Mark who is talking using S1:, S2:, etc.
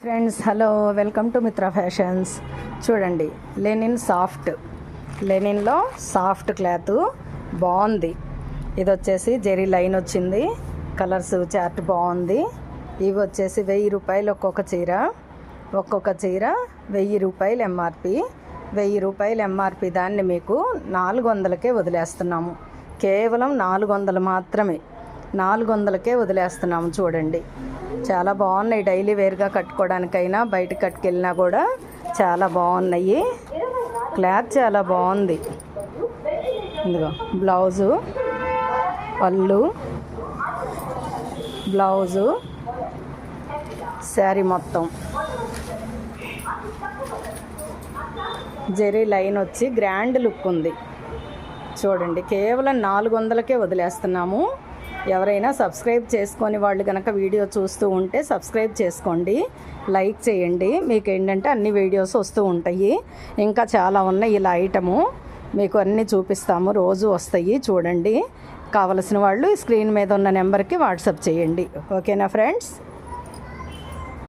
S1: Friends hello, welcome to మిత్ర fashions. చూడండి, లెనిన్లో soft cloth బాగుంది. ఇది వచ్చేసి జెరీ లైన్ వచ్చింది, కలర్స్ చార్ట్ బాగుంది. ఇవి వచ్చేసి 1000 రూపాయలు ఒక్కొక్క చీర 1000 రూపాయలు ఎంఆర్పి. 1000 రూపాయలు ఎంఆర్పి దాన్ని మీకు 400కే వదిలేస్తున్నాము. కేవలం 400 మాత్రమే, 400కే వదిలేస్తున్నాము. చూడండి, చాలా బాగున్నాయి. డైలీ వేర్గా కట్టుకోవడానికైనా బయటకు కట్టుకెళ్ళినా కూడా చాలా బాగున్నాయి. క్లాత్ చాలా బాగుంది. ఇదిగో బ్లౌజు, పళ్ళు, బ్లౌజు, శారీ మొత్తం జెరీ లైన్ వచ్చి గ్రాండ్ లుక్ ఉంది. చూడండి, కేవలం 400కే వదిలేస్తున్నాము. ఎవరైనా సబ్స్క్రైబ్ చేసుకొని వాళ్ళు కనుక వీడియో చూస్తూ ఉంటే సబ్స్క్రైబ్ చేసుకోండి, లైక్ చేయండి. మీకు ఏంటంటే అన్ని వీడియోస్ వస్తూ ఉంటాయి. ఇంకా చాలా ఉన్నాయి. ఇలా ఐటము మీకు అన్నీ చూపిస్తాము, రోజు వస్తాయి. చూడండి, కావలసిన వాళ్ళు స్క్రీన్ మీద ఉన్న నెంబర్కి వాట్సాప్ చేయండి. ఓకేనా ఫ్రెండ్స్?